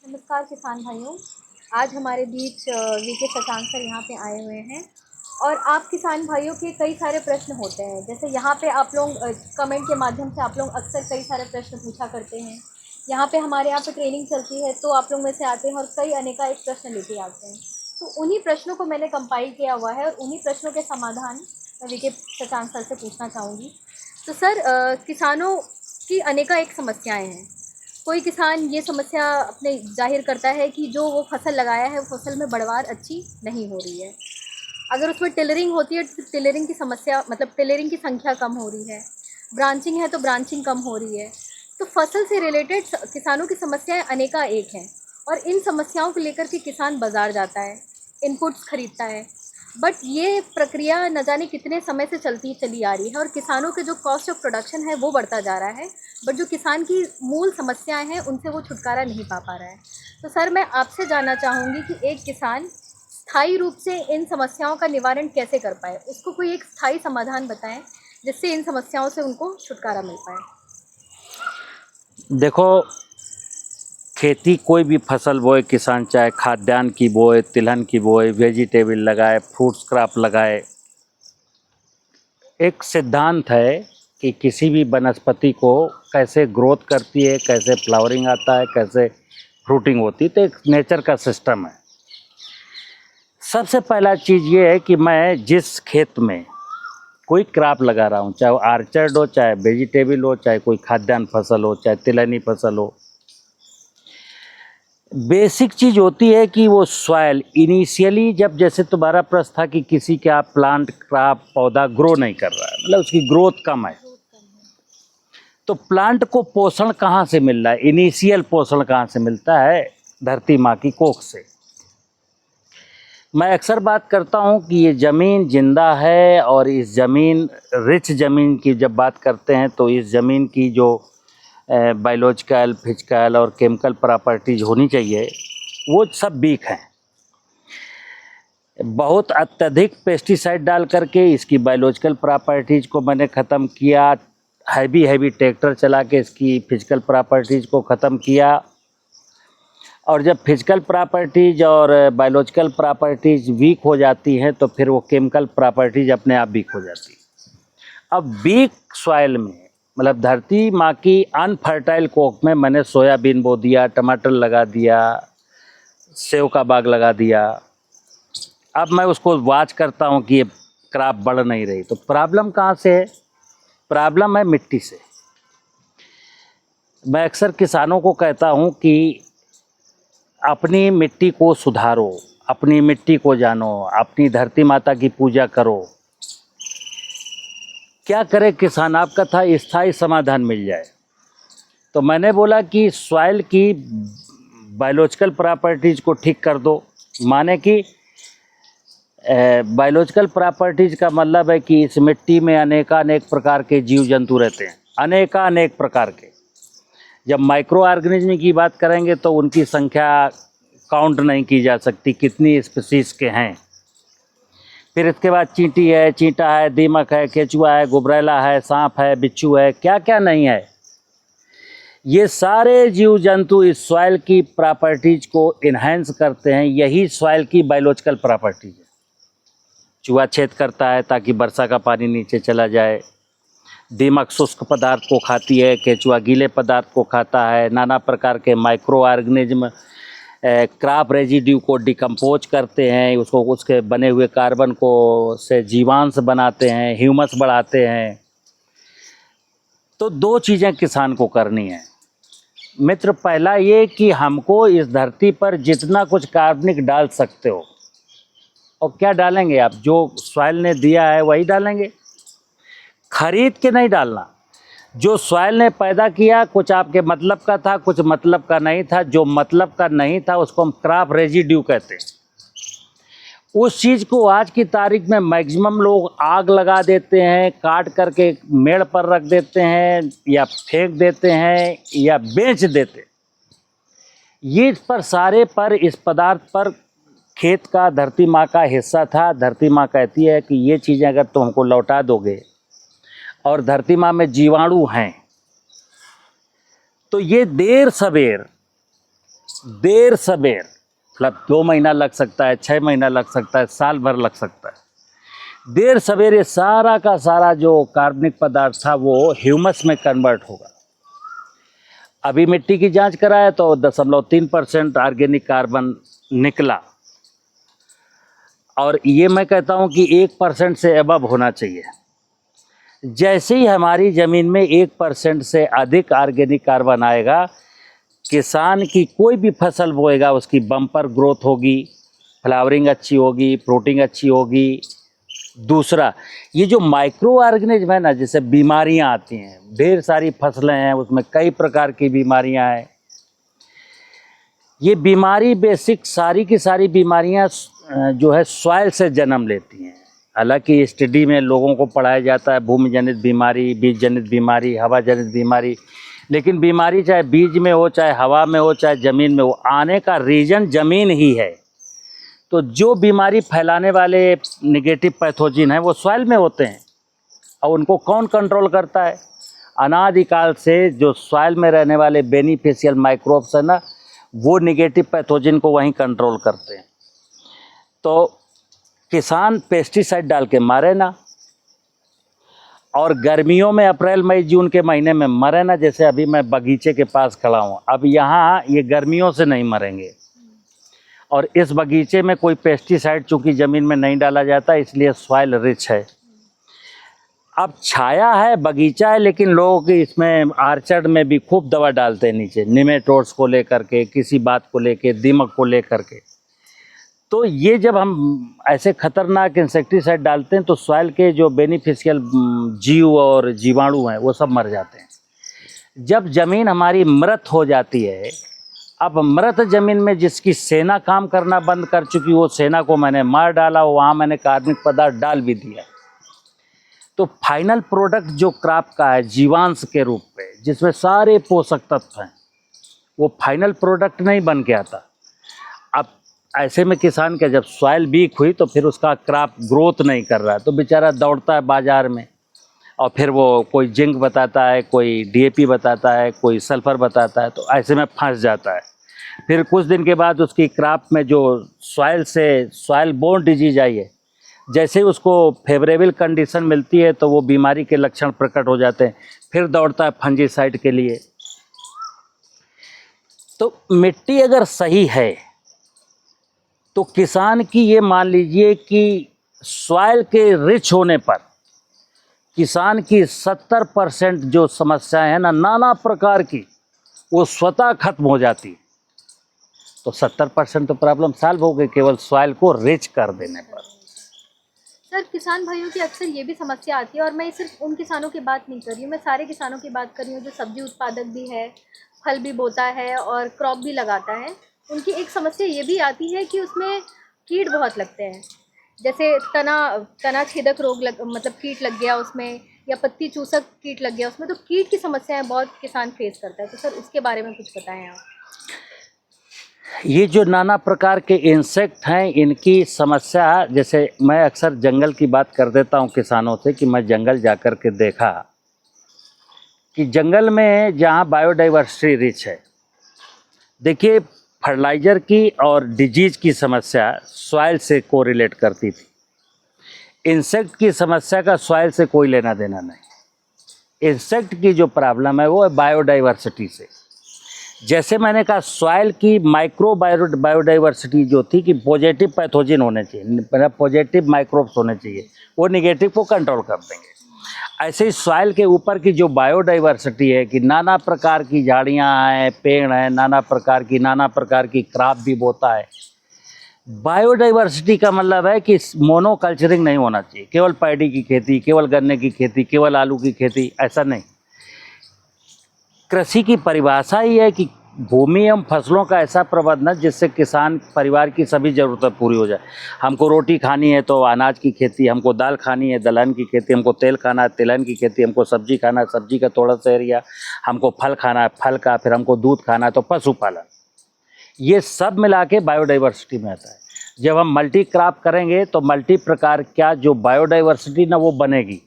नमस्कार किसान भाइयों। आज हमारे बीच वीके शशांक सर यहाँ पे आए हुए हैं और आप किसान भाइयों के कई सारे प्रश्न होते हैं। जैसे यहाँ पे आप लोग कमेंट के माध्यम से आप लोग अक्सर कई सारे प्रश्न पूछा करते हैं। यहाँ पे हमारे यहाँ पे ट्रेनिंग चलती है तो आप लोग में से आते हैं और कई अनेकानेक प्रश्न लेके आते हैं। तो उन्हीं प्रश्नों को मैंने कंपाइल किया हुआ है और उन्हीं प्रश्नों के समाधान मैं वीके शशांक सर से पूछना चाहूँगी। तो सर, किसानों की अनेकानेक समस्याएँ हैं। कोई किसान ये समस्या अपने ज़ाहिर करता है कि जो वो फसल लगाया है, वो फसल में बढ़वार अच्छी नहीं हो रही है। अगर उसमें टिलरिंग होती है तो टिलरिंग की समस्या मतलब टिलरिंग की संख्या कम हो रही है, ब्रांचिंग है तो ब्रांचिंग कम हो रही है। तो फसल से रिलेटेड किसानों की समस्याएं अनेकानेक हैं और इन समस्याओं को लेकर के किसान बाज़ार जाता है, इनपुट्स खरीदता है। बट ये प्रक्रिया न जाने कितने समय से चलती चली आ रही है और किसानों के जो कॉस्ट ऑफ प्रोडक्शन है वो बढ़ता जा रहा है। बट जो किसान की मूल समस्याएं हैं उनसे वो छुटकारा नहीं पा रहा है। तो सर, मैं आपसे जानना चाहूँगी कि एक किसान स्थायी रूप से इन समस्याओं का निवारण कैसे कर पाए, उसको कोई एक स्थायी समाधान बताएं जिससे इन समस्याओं से उनको छुटकारा मिल पाए। देखो, खेती कोई भी फसल बोए किसान, चाहे खाद्यान्न की बोए, तिलहन की बोए, वेजिटेबल लगाए, फ्रूट्स क्रॉप लगाए, एक सिद्धांत है कि किसी भी वनस्पति को कैसे ग्रोथ करती है, कैसे फ्लावरिंग आता है, कैसे फ्रूटिंग होती है। तो एक नेचर का सिस्टम है। सबसे पहला चीज़ ये है कि मैं जिस खेत में कोई क्रॉप लगा रहा हूँ, चाहे वो आर्चर्ड हो, चाहे वेजिटेबल हो, चाहे कोई खाद्यान्न फसल हो, चाहे तिलहनी फसल हो, बेसिक चीज़ होती है कि वो सॉइल इनिशियली, जब जैसे तुम्हारा प्रश्न था कि किसी का प्लांट क्रॉप पौधा ग्रो नहीं कर रहा है, मतलब उसकी ग्रोथ कम है, तो प्लांट को पोषण कहाँ से मिल रहा है? इनिशियल पोषण कहाँ से मिलता है? धरती माँ की कोख से। मैं अक्सर बात करता हूँ कि ये ज़मीन जिंदा है और इस ज़मीन, रिच ज़मीन की जब बात करते हैं तो इस ज़मीन की जो बायोलॉजिकल, फिजिकल और केमिकल प्रॉपर्टीज होनी चाहिए वो सब वीक हैं। बहुत अत्यधिक पेस्टिसाइड डाल करके इसकी बायोलॉजिकल प्रॉपर्टीज़ को मैंने ख़त्म किया, हैवी ट्रैक्टर चला के इसकी फिजिकल प्रॉपर्टीज़ को ख़त्म किया, और जब फिजिकल प्रॉपर्टीज़ और बायोलॉजिकल प्रॉपर्टीज़ वीक हो जाती हैं तो फिर वो केमिकल प्रॉपर्टीज़ अपने आप वीक हो जाती है। अब वीक सॉइल में, मतलब धरती माँ की अनफर्टाइल कोख में मैंने सोयाबीन बो दिया, टमाटर लगा दिया, सेव का बाग लगा दिया। अब मैं उसको वॉच करता हूँ कि ये क्रॉप बढ़ नहीं रही, तो प्रॉब्लम कहाँ से है? प्रॉब्लम है मिट्टी से। मैं अक्सर किसानों को कहता हूँ कि अपनी मिट्टी को सुधारो, अपनी मिट्टी को जानो, अपनी धरती माता की पूजा करो। क्या करे किसान? आपका था स्थायी समाधान मिल जाए। तो मैंने बोला कि सॉइल की बायोलॉजिकल प्रॉपर्टीज़ को ठीक कर दो। माने कि बायोलॉजिकल प्रॉपर्टीज़ का मतलब है कि इस मिट्टी में अनेकानेक प्रकार के जीव जंतु रहते हैं, अनेकानेक प्रकार के। जब माइक्रो ऑर्गेनिज्म की बात करेंगे तो उनकी संख्या काउंट नहीं की जा सकती, कितनी स्पीसीज के हैं। फिर इसके बाद चींटी है, चींटा है, दीमक है, केचुआ है, गुबरैला है, सांप है, बिच्छू है, क्या क्या नहीं है। ये सारे जीव जंतु इस सॉइल की प्रॉपर्टीज़ को इन्हेंस करते हैं। यही सॉइल की बायोलॉजिकल प्रॉपर्टीज है। चूहा छेद करता है ताकि वर्षा का पानी नीचे चला जाए, दीमक शुष्क पदार्थ को खाती है, केचुआ गीले पदार्थ को खाता है, नाना प्रकार के माइक्रो ऑर्गेनिज्म क्रॉप रेजिड्यू को डिकम्पोज करते हैं, उसको उसके बने हुए कार्बन को से जीवांश बनाते हैं, ह्यूमस बढ़ाते हैं। तो दो चीज़ें किसान को करनी है मित्र। पहला ये कि हमको इस धरती पर जितना कुछ कार्बनिक डाल सकते हो, और क्या डालेंगे आप? जो सॉइल ने दिया है वही डालेंगे, खरीद के नहीं डालना। जो सॉइल ने पैदा किया, कुछ आपके मतलब का था, कुछ मतलब का नहीं था। जो मतलब का नहीं था उसको हम क्रॉप रेजिड्यू कहते हैं। उस चीज़ को आज की तारीख में मैक्सिमम लोग आग लगा देते हैं, काट करके मेड़ पर रख देते हैं, या फेंक देते हैं, या बेच देते। ये इस पर सारे पर इस पदार्थ पर खेत का, धरती माँ का हिस्सा था। धरती माँ कहती है कि ये चीज़ें अगर तुम हमको लौटा दोगे, और धरती माँ में जीवाणु हैं, तो ये देर सवेर देर सबेर, मतलब 2 महीना लग सकता है, 6 महीना लग सकता है, साल भर लग सकता है, देर सवेर ये सारा का सारा जो कार्बनिक पदार्थ था वो ह्यूमस में कन्वर्ट होगा। अभी मिट्टी की जांच कराया तो 0.3% ऑर्गेनिक कार्बन निकला, और ये मैं कहता हूँ कि 1% से अबव होना चाहिए। जैसे ही हमारी ज़मीन में 1% से अधिक ऑर्गेनिक कार्बन आएगा, किसान की कोई भी फसल बोएगा उसकी बम्पर ग्रोथ होगी, फ्लावरिंग अच्छी होगी, फ्रूटिंग अच्छी होगी। दूसरा, ये जो माइक्रो ऑर्गेनिज्म है ना, जैसे बीमारियां आती हैं, ढेर सारी फसलें हैं उसमें कई प्रकार की बीमारियां हैं। ये बीमारी बेसिक सारी की सारी बीमारियां जो है सॉइल से जन्म लेती हैं। हालांकि स्टडी में लोगों को पढ़ाया जाता है भूमि जनित बीमारी, बीज जनित बीमारी, हवा जनित बीमारी, लेकिन बीमारी चाहे बीज में हो, चाहे हवा में हो, चाहे ज़मीन में हो, आने का रीजन ज़मीन ही है। तो जो बीमारी फैलाने वाले नेगेटिव पैथोजिन हैं वो सॉइल में होते हैं, और उनको कौन कंट्रोल करता है? अनादिकाल से जो सॉइल में रहने वाले बेनिफिशियल माइक्रोब्स हैं ना, वो नेगेटिव पैथोजिन को वहीं कंट्रोल करते हैं। तो किसान पेस्टिसाइड डाल के मारे ना, और गर्मियों में अप्रैल मई जून के महीने में मरे ना। जैसे अभी मैं बगीचे के पास खड़ा हूँ, अब यहाँ ये गर्मियों से नहीं मरेंगे, और इस बगीचे में कोई पेस्टिसाइड चूँकि ज़मीन में नहीं डाला जाता, इसलिए सॉइल रिच है। अब छाया है, बगीचा है, लेकिन लोग इसमें आर्चर्ड में भी खूब दवा डालते हैं नीचे, निमेटोड्स को लेकर के, किसी बात को लेके, दीमक को लेकर के। तो ये जब हम ऐसे खतरनाक इंसेक्टिसाइड डालते हैं तो सॉइल के जो बेनिफिशियल जीव और जीवाणु हैं वो सब मर जाते हैं। जब ज़मीन हमारी मृत हो जाती है, अब मृत ज़मीन में जिसकी सेना काम करना बंद कर चुकी, वो सेना को मैंने मार डाला, वहाँ मैंने कार्बनिक पदार्थ डाल भी दिया, तो फाइनल प्रोडक्ट जो क्रॉप का है जीवांश के रूप में, जिसमें सारे पोषक तत्व हैं, वो फाइनल प्रोडक्ट नहीं बन के आता। अब ऐसे में किसान का जब सॉइल वीक हुई तो फिर उसका क्रॉप ग्रोथ नहीं कर रहा है, तो बेचारा दौड़ता है बाज़ार में, और फिर वो कोई जिंक बताता है, कोई डीएपी बताता है, कोई सल्फ़र बताता है, तो ऐसे में फंस जाता है। फिर कुछ दिन के बाद उसकी क्रॉप में जो सॉइल बोर्न डिजीज आई है, जैसे ही उसको फेवरेबल कंडीशन मिलती है तो वो बीमारी के लक्षण प्रकट हो जाते हैं, फिर दौड़ता है फंजीसाइड के लिए। तो मिट्टी अगर सही है तो किसान की ये मान लीजिए कि सॉइल के रिच होने पर किसान की 70% जो समस्याएं हैं ना, नाना प्रकार की, वो स्वतः खत्म हो जाती। तो 70% तो प्रॉब्लम सॉल्व हो गई केवल सॉइल को रिच कर देने पर। सर, किसान भाइयों की अक्सर ये भी समस्या आती है, और मैं सिर्फ उन किसानों की बात नहीं कर रही हूँ, मैं सारे किसानों की बात कर रही हूँ जो सब्जी उत्पादक भी है, फल भी बोता है और क्रॉप भी लगाता है। उनकी एक समस्या ये भी आती है कि उसमें कीट बहुत लगते हैं, जैसे तना छेदक रोग मतलब कीट लग गया उसमें, या पत्ती चूसक कीट लग गया उसमें, तो कीट की समस्याएं बहुत किसान फेस करता है। तो सर उसके बारे में कुछ बताएं आप। ये जो नाना प्रकार के इंसेक्ट हैं, इनकी समस्या, जैसे मैं अक्सर जंगल की बात कर देता हूँ किसानों से कि मैं जंगल जाकर के देखा कि जंगल में जहाँ बायोडाइवर्सिटी रिच है, देखिए फर्टिलाइज़र की और डिजीज़ की समस्या सॉइल से कोरिलेट करती थी। इंसेक्ट की समस्या का सॉइल से कोई लेना देना नहीं। इंसेक्ट की जो प्रॉब्लम है वो है बायोडाइवर्सिटी से। जैसे मैंने कहा सॉइल की माइक्रो बायोडाइवर्सिटी जो थी कि पॉजिटिव पैथोजिन होने चाहिए, पॉजिटिव माइक्रोब्स होने चाहिए, वो निगेटिव को कंट्रोल कर देंगे। ऐसे ही सॉइल के ऊपर की जो बायोडाइवर्सिटी है कि नाना प्रकार की झाड़ियाँ हैं, पेड़ हैं, नाना प्रकार की क्रॉप भी बोता है। बायोडाइवर्सिटी का मतलब है कि मोनोकल्चरिंग नहीं होना चाहिए, केवल पैडी की खेती, केवल गन्ने की खेती, केवल आलू की खेती, ऐसा नहीं। कृषि की परिभाषा ही है कि भूमि एवं फसलों का ऐसा प्रबंधन जिससे किसान परिवार की सभी ज़रूरतें पूरी हो जाए। हमको रोटी खानी है तो अनाज की खेती, हमको दाल खानी है दलहन की खेती, हमको तेल खाना है तिलहन की खेती, हमको सब्जी खाना है सब्जी का थोड़ा सा एरिया, हमको फल खाना है फल का, फिर हमको दूध खाना है तो पशुपालन। ये सब मिला के बायोडाइवर्सिटी में आता है। जब हम मल्टी क्रॉप करेंगे तो मल्टी प्रकार क्या जो बायोडाइवर्सिटी ना वो बनेगी।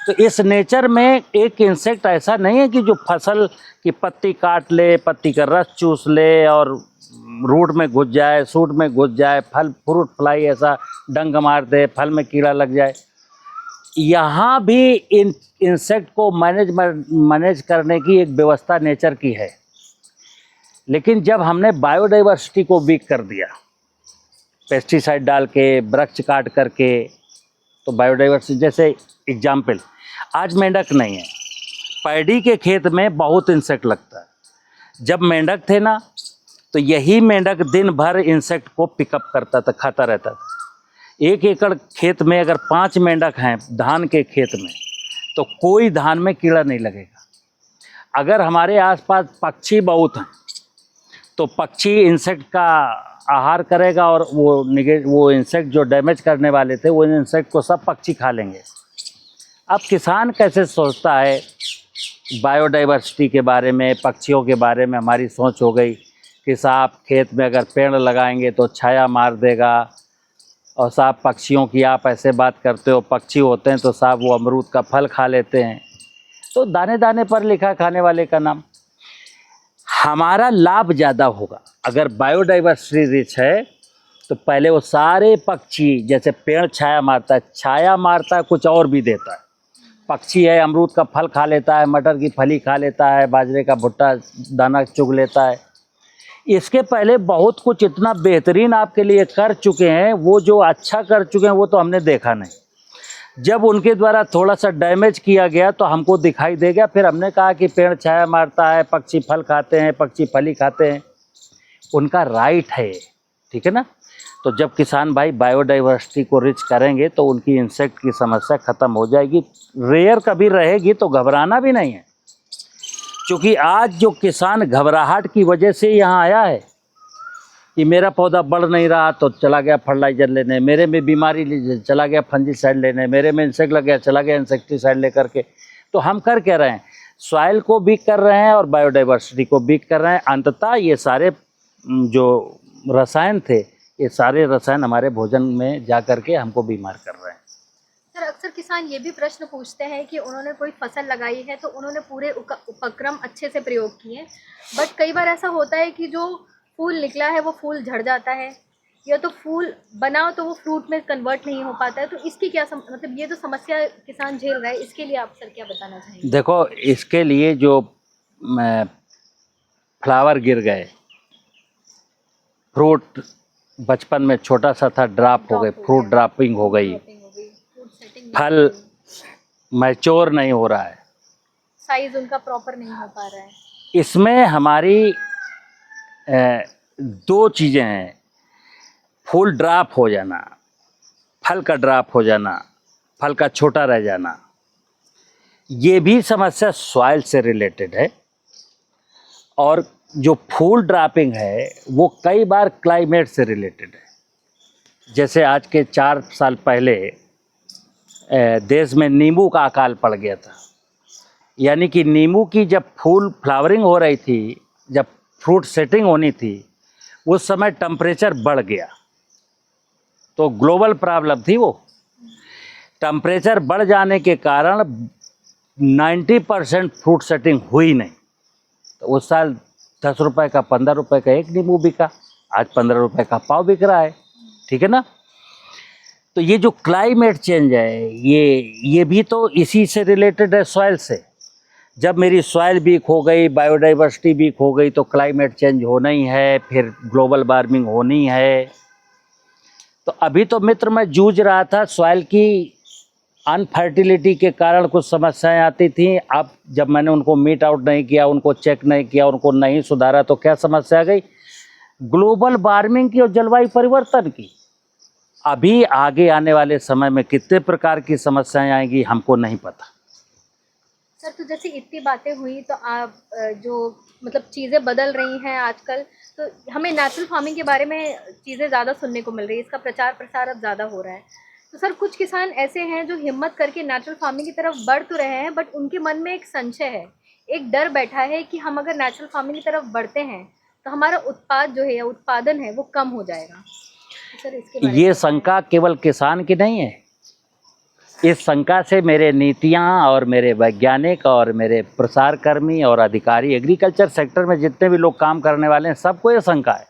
तो इस नेचर में एक इंसेक्ट ऐसा नहीं है कि जो फसल की पत्ती काट ले, पत्ती का रस चूस ले और रूट में घुस जाए, सूट में घुस जाए, फल फ्रूट फ्लाई ऐसा डंक मार दे, फल में कीड़ा लग जाए। यहाँ भी इन इंसेक्ट को मैनेज करने की एक व्यवस्था नेचर की है। लेकिन जब हमने बायोडाइवर्सिटी को वीक कर दिया, पेस्टिसाइड डाल के, वृक्ष काट करके, तो बायोडाइवर्सिटी, जैसे एग्जाम्पल, आज मेंढक नहीं है, पैडी के खेत में बहुत इंसेक्ट लगता है। जब मेंढक थे ना, तो यही मेंढक दिन भर इंसेक्ट को पिकअप करता था, खाता रहता था। 1 एकड़ खेत में अगर 5 मेंढक हैं धान के खेत में, तो कोई धान में कीड़ा नहीं लगेगा। अगर हमारे आसपास पक्षी बहुत हैं, तो पक्षी इंसेक्ट का आहार करेगा और वो इंसेक्ट जो डैमेज करने वाले थे, वो इंसेक्ट को सब पक्षी खा लेंगे। अब किसान कैसे सोचता है बायोडाइवर्सिटी के बारे में, पक्षियों के बारे में? हमारी सोच हो गई कि साहब खेत में अगर पेड़ लगाएंगे तो छाया मार देगा, और साहब पक्षियों की आप ऐसे बात करते हो, पक्षी होते हैं तो साहब वो अमरूद का फल खा लेते हैं। तो दाने दाने पर लिखा खाने वाले का नाम। हमारा लाभ ज़्यादा होगा अगर बायोडाइवर्सिटी रिच है, तो पहले वो सारे पक्षी, जैसे पेड़ छाया मारता है, कुछ और भी देता है। पक्षी है, अमरूद का फल खा लेता है, मटर की फली खा लेता है, बाजरे का भुट्टा दाना चुग लेता है। इसके पहले बहुत कुछ इतना बेहतरीन आपके लिए कर चुके हैं, वो जो अच्छा कर चुके हैं वो तो हमने देखा नहीं। जब उनके द्वारा थोड़ा सा डैमेज किया गया तो हमको दिखाई दे गया, फिर हमने कहा कि पेड़ छाया मारता है, पक्षी फल खाते हैं, पक्षी फली खाते हैं, उनका राइट है, ठीक है ना। तो जब किसान भाई बायोडाइवर्सिटी को रिच करेंगे तो उनकी इंसेक्ट की समस्या ख़त्म हो जाएगी। रेयर कभी रहेगी तो घबराना भी नहीं है, क्योंकि आज जो किसान घबराहट की वजह से यहाँ आया है कि मेरा पौधा बढ़ नहीं रहा तो चला गया फर्टिलाइजर लेने, मेरे में बीमारी चला गया फंजीसाइड लेने, मेरे में इंसेक्ट लग गया चला गया इंसेक्टिसाइड लेकर के। तो हम कर क्या रहे हैं? सॉइल को वीक कर रहे हैं और बायोडाइवर्सिटी को वीक कर रहे हैं। अंततः ये सारे जो रसायन थे, ये सारे रसायन हमारे भोजन में जा कर के हमको बीमार कर रहे हैं। सर, अक्सर किसान ये भी प्रश्न पूछते हैं कि उन्होंने कोई फसल लगाई है तो उन्होंने पूरे उपक्रम अच्छे से प्रयोग किए, बट कई बार ऐसा होता है कि जो फूल निकला है वो फूल झड़ जाता है, या तो फूल बनाओ तो वो फ्रूट में कन्वर्ट नहीं हो पाता है। तो इसकी क्या मतलब ये जो समस्या किसान झेल रहा है, इसके लिए आप सर क्या बताना चाहेंगे? देखो, इसके लिए जो फ्लावर गिर गए, फ्रूट बचपन में छोटा सा था, ड्रॉप हो गए, फ्रूट ड्रॉपिंग हो गई, फल मैच्योर नहीं हो रहा है, साइज उनका प्रॉपर नहीं हो पा रहा है। इसमें हमारी 2 चीज़ें हैं। फूल ड्रॉप हो जाना, फल का ड्रॉप हो जाना, फल का छोटा रह जाना, ये भी समस्या सॉइल से रिलेटेड है। और जो फूल ड्रॉपिंग है वो कई बार क्लाइमेट से रिलेटेड है। जैसे आज के 4 साल पहले देश में नींबू का अकाल पड़ गया था, यानी कि नींबू की जब फूल फ्लावरिंग हो रही थी, जब फ्रूट सेटिंग होनी थी, उस समय टेम्परेचर बढ़ गया। तो ग्लोबल प्रॉब्लम थी वो। टेम्परेचर बढ़ जाने के कारण 90% फ्रूट सेटिंग हुई नहीं। तो उस साल 10 रुपए का, 15 रुपए का एक नींबू बिका, आज 15 रुपए का पाव बिक रहा है, ठीक है ना। तो ये जो क्लाइमेट चेंज है, ये भी तो इसी से रिलेटेड है, सॉइल से। जब मेरी सॉइल वीक हो गई, बायोडाइवर्सिटी वीक हो गई, तो क्लाइमेट चेंज होना ही है, फिर ग्लोबल वार्मिंग होनी है। तो अभी तो मित्र मैं जूझ रहा था, सॉइल की अनफर्टिलिटी के कारण कुछ समस्याएं आती थी। अब जब मैंने उनको मीट आउट नहीं किया, उनको चेक नहीं किया, उनको नहीं सुधारा, तो क्या समस्या आ गई? ग्लोबल वार्मिंग की और जलवायु परिवर्तन की। अभी आगे आने वाले समय में कितने प्रकार की समस्याएं आएंगी हमको नहीं पता। सर, तो जैसे इतनी बातें हुई, तो आप जो मतलब चीज़ें बदल रही हैं आजकल, तो हमें नेचुरल फार्मिंग के बारे में चीज़ें ज़्यादा सुनने को मिल रही है, इसका प्रचार प्रसार अब ज़्यादा हो रहा है। तो सर, कुछ किसान ऐसे हैं जो हिम्मत करके नेचुरल फार्मिंग की तरफ बढ़ तो रहे हैं, बट उनके मन में एक संशय है, एक डर बैठा है कि हम अगर नेचुरल फार्मिंग की तरफ बढ़ते हैं तो हमारा उत्पाद जो है या उत्पादन है वो कम हो जाएगा। तो सर, इसके बारे में ये शंका केवल किसान की नहीं है, इस शंका से मेरे नीतियां और मेरे वैज्ञानिक और मेरे प्रसार कर्मी और अधिकारी, एग्रीकल्चर सेक्टर में जितने भी लोग काम करने वाले हैं, सबको ये शंका है।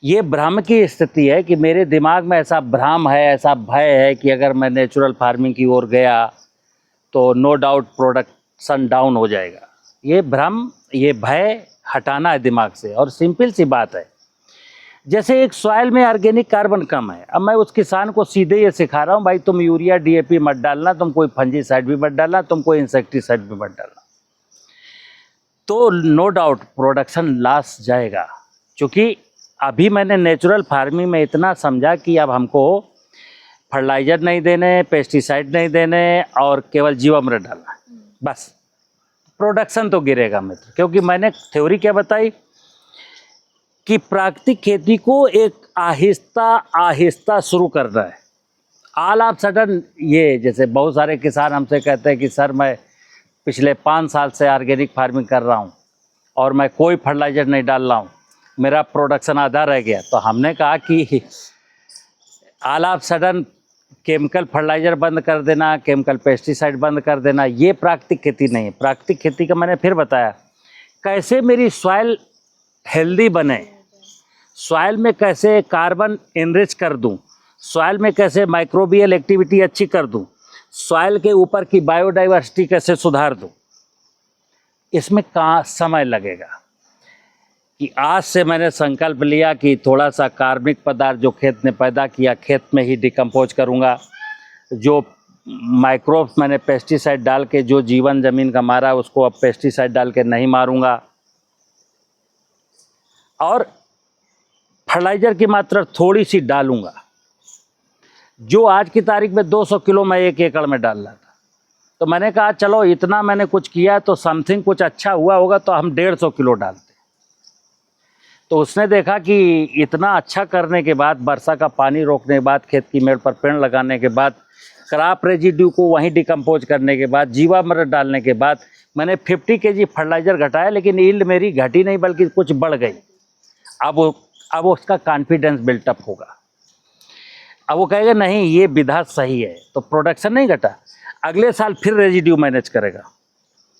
ये भ्रम की स्थिति है कि मेरे दिमाग में ऐसा भ्रम है, ऐसा भय है कि अगर मैं नेचुरल फार्मिंग की ओर गया तो नो डाउट प्रोडक्शन डाउन हो जाएगा। ये भ्रम, ये भय हटाना है दिमाग से। और सिंपल सी बात है, जैसे एक सॉइल में ऑर्गेनिक कार्बन कम है, अब मैं उस किसान को सीधे ये सिखा रहा हूँ, भाई तुम यूरिया डीएपी मत डालना, तुम कोई फंजीसाइड भी मत डालना, तुम कोई इंसेक्टिसाइड भी मत डालना, तो नो डाउट प्रोडक्शन लॉस जाएगा। क्योंकि अभी मैंने नेचुरल फार्मिंग में इतना समझा कि अब हमको फर्टिलाइज़र नहीं देने, पेस्टिसाइड नहीं देने और केवल जीवामृत डालना, बस प्रोडक्शन तो गिरेगा मित्र। क्योंकि मैंने थ्योरी क्या बताई कि प्राकृतिक खेती को एक आहिस्ता आहिस्ता शुरू करना है। ऑल ऑफ सडन ये, जैसे बहुत सारे किसान हमसे कहते हैं कि सर मैं पिछले 5 साल से ऑर्गेनिक फार्मिंग कर रहा हूँ और मैं कोई फर्टिलाइज़र नहीं डाल रहा हूँ, मेरा प्रोडक्शन आधा रह गया। तो हमने कहा कि all of sudden chemical fertiliser बंद कर देना, केमिकल पेस्टिसाइड बंद कर देना, ये प्राकृतिक खेती नहीं है। प्राकृतिक खेती का मैंने फिर बताया कैसे मेरी सॉइल हेल्दी बने, सॉइल में कैसे कार्बन इनरिच कर दूं, सॉइल में कैसे माइक्रोबियल एक्टिविटी अच्छी कर दूं, सॉइल के ऊपर की बायोडाइवर्सिटी कैसे सुधार दूं। इसमें कहाँ समय लगेगा। कि आज से मैंने संकल्प लिया कि थोड़ा सा कार्बनिक पदार्थ जो खेत ने पैदा किया खेत में ही डिकम्पोज करूँगा। जो माइक्रोब्स मैंने पेस्टिसाइड डाल के जो जीवन ज़मीन का मारा उसको अब पेस्टिसाइड डाल के नहीं मारूंगा। और फर्टिलाइज़र की मात्रा थोड़ी सी डालूंगा। जो आज की तारीख में 200 किलो मैं 1 एकड़ में डाल रहा था, तो मैंने कहा चलो इतना मैंने कुछ किया तो समथिंग कुछ अच्छा हुआ होगा तो हम 150 किलो डालते। तो उसने देखा कि इतना अच्छा करने के बाद, वर्षा का पानी रोकने के बाद, खेत की मेड़ पर पेड़ लगाने के बाद, क्रॉप रेजिड्यू को वहीं डिकम्पोज करने के बाद, जीवामृत डालने के बाद मैंने 50 केजी फर्टिलाइज़र घटाया, लेकिन यील्ड मेरी घटी नहीं बल्कि कुछ बढ़ गई। अब उसका कॉन्फिडेंस बिल्टअप होगा। अब वो कहेगा नहीं ये विधा सही है, तो प्रोडक्शन नहीं घटा। अगले साल फिर रेजिड्यू मैनेज करेगा,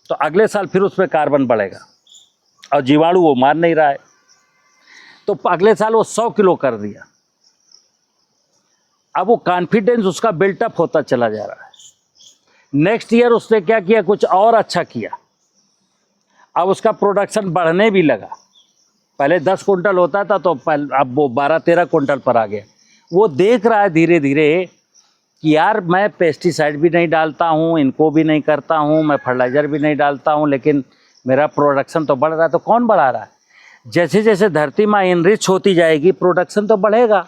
तो अगले साल फिर उस पर कार्बन बढ़ेगा और जीवाणु वो मार नहीं रहा है, तो अगले साल वो 100 किलो कर दिया। अब वो कॉन्फिडेंस उसका बिल्टअप होता चला जा रहा है। नेक्स्ट ईयर उसने क्या किया, कुछ और अच्छा किया। अब उसका प्रोडक्शन बढ़ने भी लगा। पहले 10 कुंटल होता था तो अब वो 12-13 कुंटल पर आ गया। वो देख रहा है धीरे धीरे कि यार मैं पेस्टिसाइड भी नहीं डालता हूँ, इनको भी नहीं करता हूँ, मैं फर्टिलाइज़र भी नहीं डालता हूँ, लेकिन मेरा प्रोडक्शन तो बढ़ रहा है। तो कौन बढ़ा रहा है? जैसे जैसे धरती माँ इनरिच होती जाएगी प्रोडक्शन तो बढ़ेगा।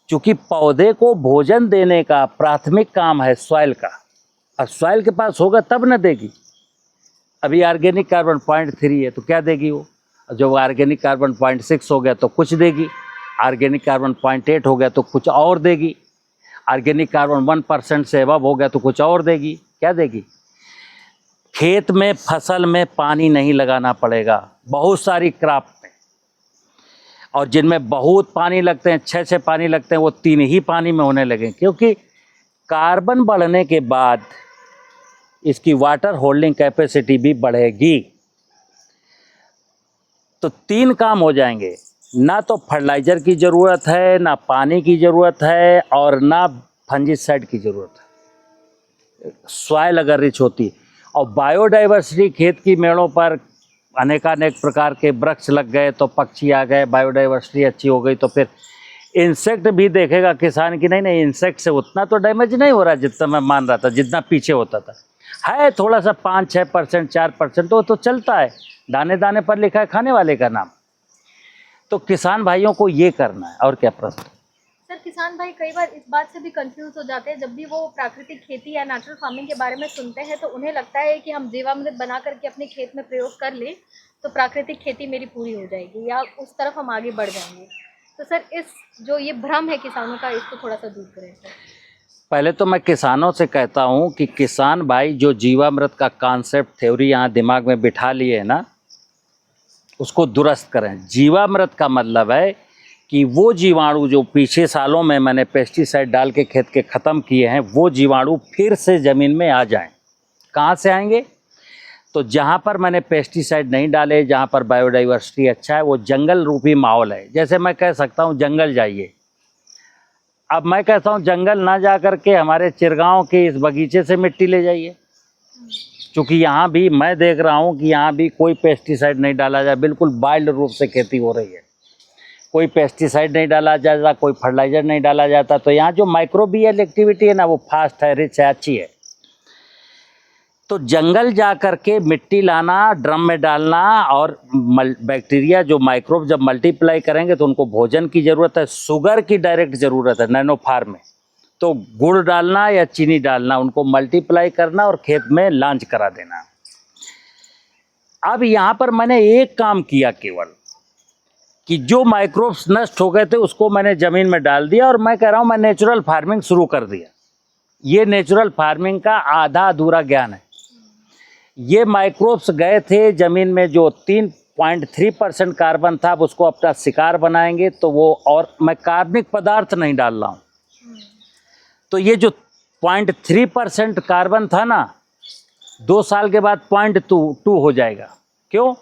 क्योंकि पौधे को भोजन देने का प्राथमिक काम है सॉइल का, और सॉइल के पास होगा तब न देगी। अभी ऑर्गेनिक कार्बन 0.3 है तो क्या देगी वो? जब ऑर्गेनिक कार्बन 0.6 हो गया तो कुछ देगी, ऑर्गेनिक कार्बन 0.8 हो गया तो कुछ और देगी, ऑर्गेनिक कार्बन 1% से अबव हो गया तो कुछ और देगी। क्या देगी? खेत में फसल में पानी नहीं लगाना पड़ेगा। बहुत सारी क्रॉप में, और जिनमें बहुत पानी लगते हैं, 6 पानी लगते हैं, वो 3 ही पानी में होने लगे। क्योंकि कार्बन बढ़ने के बाद इसकी वाटर होल्डिंग कैपेसिटी भी बढ़ेगी। तो 3 काम हो जाएंगे, ना तो फर्टिलाइज़र की ज़रूरत है, ना पानी की ज़रूरत है, और ना फंजीसाइड की ज़रूरत है। सॉइल अगर रिच होती, और बायोडाइवर्सिटी, खेत की मेड़ों पर अनेकानेक प्रकार के वृक्ष लग गए तो पक्षी आ गए, बायोडाइवर्सिटी अच्छी हो गई, तो फिर इंसेक्ट भी देखेगा किसान की नहीं इंसेक्ट से उतना तो डैमेज नहीं हो रहा जितना मैं मान रहा था, जितना पीछे होता था। है थोड़ा सा 5-6%, 4% तो चलता है, दाने दाने पर लिखा है खाने वाले का नाम। तो किसान भाइयों को ये करना है। और क्या प्रश्न? सर, किसान भाई कई बार इस बात से भी कंफ्यूज हो जाते हैं, जब भी वो प्राकृतिक खेती या नेचुरल फार्मिंग के बारे में सुनते हैं तो उन्हें लगता है कि हम जीवामृत बना करके अपने खेत में प्रयोग कर लें तो प्राकृतिक खेती मेरी पूरी हो जाएगी या उस तरफ हम आगे बढ़ जाएंगे। तो सर, इस जो ये भ्रम है किसानों का, इसको थोड़ा सा दूर करें सर। पहले तो मैं किसानों से कहता हूँ कि किसान भाई जो जीवामृत का कॉन्सेप्ट थ्योरी यहाँ दिमाग में बिठा लिए है ना, उसको दुरुस्त करें। जीवामृत का मतलब है कि वो जीवाणु जो पीछे सालों में मैंने पेस्टिसाइड डाल के खेत के ख़त्म किए हैं, वो जीवाणु फिर से ज़मीन में आ जाएं। कहाँ से आएंगे? तो जहाँ पर मैंने पेस्टिसाइड नहीं डाले, जहाँ पर बायोडाइवर्सिटी अच्छा है, वो जंगल रूपी माहौल है। जैसे मैं कह सकता हूँ जंगल जाइए, अब मैं कहता हूँ जंगल ना जा कर के हमारे चिरगांव के इस बगीचे से मिट्टी ले जाइए, क्योंकि यहाँ भी मैं देख रहा हूँ कि यहाँ भी कोई पेस्टिसाइड नहीं डाला जाए, बिल्कुल वाइल्ड रूप से खेती हो रही है। कोई पेस्टिसाइड नहीं डाला जाता, कोई फर्टिलाइज़र नहीं डाला जाता, तो यहाँ जो माइक्रोबियल एक्टिविटी है ना, वो फास्ट है, रिच है, अच्छी है। तो जंगल जा कर के मिट्टी लाना, ड्रम में डालना, और बैक्टीरिया जो माइक्रोब जब मल्टीप्लाई करेंगे तो उनको भोजन की ज़रूरत है, शुगर की डायरेक्ट ज़रूरत है नैनो फार्म में। तो गुड़ डालना या चीनी डालना, उनको मल्टीप्लाई करना और खेत में लॉन्च करा देना। अब यहाँ पर मैंने एक काम किया केवल, कि जो माइक्रोब्स नष्ट हो गए थे उसको मैंने ज़मीन में डाल दिया, और मैं कह रहा हूँ मैं नेचुरल फार्मिंग शुरू कर दिया। ये नेचुरल फार्मिंग का आधा अधूरा ज्ञान है। ये माइक्रोब्स गए थे ज़मीन में, जो 3.3% कार्बन था, अब उसको अपना शिकार बनाएंगे तो वो, और मैं कार्बनिक पदार्थ नहीं डाल रहा हूँ। तो ये जो 0.3% कार्बन था ना, 2 साल के बाद 0.2 हो जाएगा। क्यों?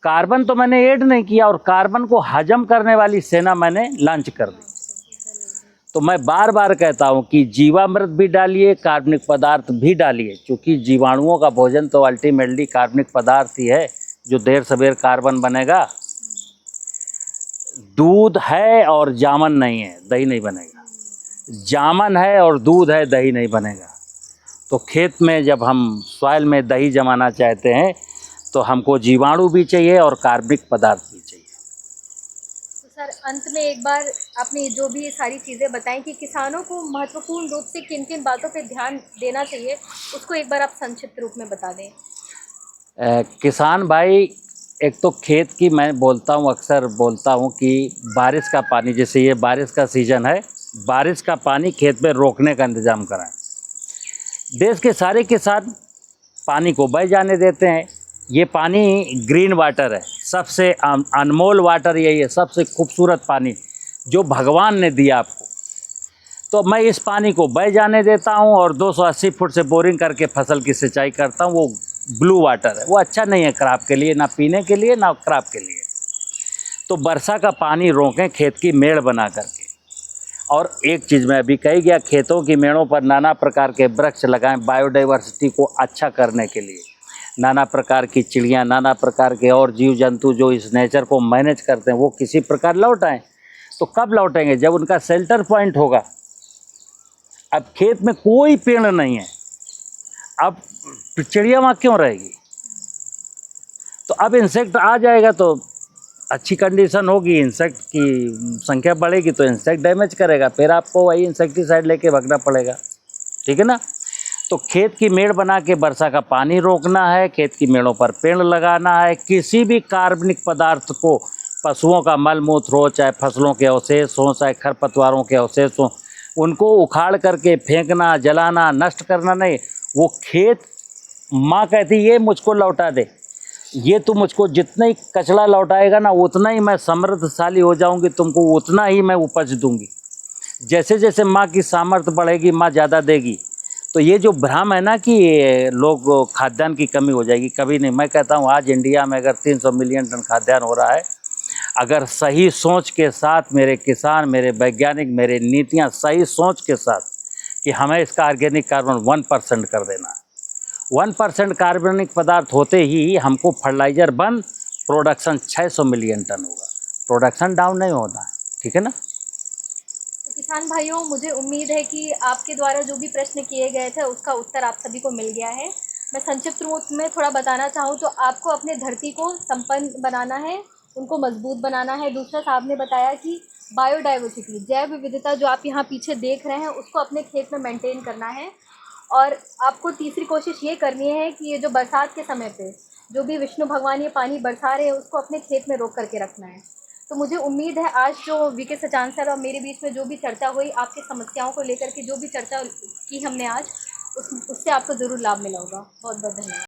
कार्बन तो मैंने ऐड नहीं किया, और कार्बन को हजम करने वाली सेना मैंने लॉन्च कर दी। तो मैं बार बार कहता हूँ कि जीवामृत भी डालिए, कार्बनिक पदार्थ भी डालिए, क्योंकि जीवाणुओं का भोजन तो अल्टीमेटली कार्बनिक पदार्थ ही है, जो देर सवेर कार्बन बनेगा। दूध है और जामन नहीं है, दही नहीं बनेगा। जामन है और दूध है, दही नहीं बनेगा। तो खेत में जब हम सॉइल में दही जमाना चाहते हैं, तो हमको जीवाणु भी चाहिए और कार्बनिक पदार्थ भी चाहिए। तो सर, अंत में एक बार आपने जो भी ये सारी चीज़ें बताई कि किसानों को महत्वपूर्ण रूप से किन किन बातों पे ध्यान देना चाहिए, उसको एक बार आप संक्षिप्त रूप में बता दें। किसान भाई, एक तो खेत की, मैं बोलता हूँ, अक्सर बोलता हूँ कि बारिश का पानी, जैसे ये बारिश का सीज़न है, बारिश का पानी खेत में रोकने का इंतज़ाम कराएं। देश के सारे किसान पानी को बह जाने देते हैं। ये पानी ग्रीन वाटर है, सबसे अनमोल वाटर यही है, सबसे खूबसूरत पानी जो भगवान ने दिया आपको। तो मैं इस पानी को बह जाने देता हूँ, और 280 फुट से बोरिंग करके फसल की सिंचाई करता हूँ। वो ब्लू वाटर है, वो अच्छा नहीं है क्रॉप के लिए, ना पीने के लिए ना क्रॉप के लिए। तो वर्षा का पानी रोकें खेत की मेड़ बना करके। और एक चीज़ मैं अभी कही गया, खेतों की मेड़ों पर नाना प्रकार के वृक्ष लगाएं, बायोडाइवर्सिटी को अच्छा करने के लिए। नाना प्रकार की चिड़ियाँ, नाना प्रकार के और जीव जंतु जो इस नेचर को मैनेज करते हैं, वो किसी प्रकार लौट आएँ। तो कब लौटेंगे? जब उनका शेल्टर पॉइंट होगा। अब खेत में कोई पेड़ नहीं है, अब चिड़िया वहाँ क्यों रहेगी? तो अब इंसेक्ट आ जाएगा, तो अच्छी कंडीशन होगी, इंसेक्ट की संख्या बढ़ेगी, तो इंसेक्ट डैमेज करेगा, फिर आपको वही इंसेक्टिसाइड लेके भागना पड़ेगा। ठीक है ना? तो खेत की मेड़ बना के वर्षा का पानी रोकना है, खेत की मेड़ों पर पेड़ लगाना है। किसी भी कार्बनिक पदार्थ को, पशुओं का मल मूत्र हो, चाहे फसलों के अवशेष हों, चाहे खरपतवारों के अवशेष हों, उनको उखाड़ करके फेंकना, जलाना, नष्ट करना नहीं। वो खेत, माँ कहती ये मुझको लौटा दे, ये तू मुझको जितना ही कचरा लौटाएगा ना, उतना ही मैं समृद्धशाली हो जाऊंगी, तुमको उतना ही मैं उपज दूंगी। जैसे जैसे माँ की सामर्थ्य बढ़ेगी, माँ ज़्यादा देगी। तो ये जो भ्रम है ना कि लोग खाद्यान्न की कमी हो जाएगी, कभी नहीं। मैं कहता हूँ आज इंडिया में अगर 300 मिलियन टन खाद्यान्न हो रहा है, अगर सही सोच के साथ मेरे किसान, मेरे वैज्ञानिक, मेरे नीतियाँ सही सोच के साथ कि हमें इसका ऑर्गेनिक कार्बन 1% कर देना है। 1% कार्बनिक पदार्थ होते ही हमको फर्टिलाइज़र बंद, प्रोडक्शन 600 मिलियन टन होगा। प्रोडक्शन डाउन नहीं होना है। ठीक है ना? तो किसान भाइयों, मुझे उम्मीद है कि आपके द्वारा जो भी प्रश्न किए गए थे उसका उत्तर आप सभी को मिल गया है। मैं संक्षिप्त रूप में थोड़ा बताना चाहूँ तो आपको अपने धरती को संपन्न बनाना है, उनको मजबूत बनाना है। दूसरा, साहब ने बताया कि बायोडाइवर्सिटी, जैव विविधता जो आप यहाँ पीछे देख रहे हैं, उसको अपने खेत में मेंटेन करना है। और आपको तीसरी कोशिश ये करनी है कि ये जो बरसात के समय पे जो भी विष्णु भगवान ये पानी बरसा रहे हैं, उसको अपने खेत में रोक करके रखना है। तो मुझे उम्मीद है आज जो वीके सचान सर और मेरे बीच में जो भी चर्चा हुई, आपकी समस्याओं को लेकर के जो भी चर्चा की हमने आज, उससे आपको ज़रूर लाभ मिला होगा। बहुत बहुत धन्यवाद।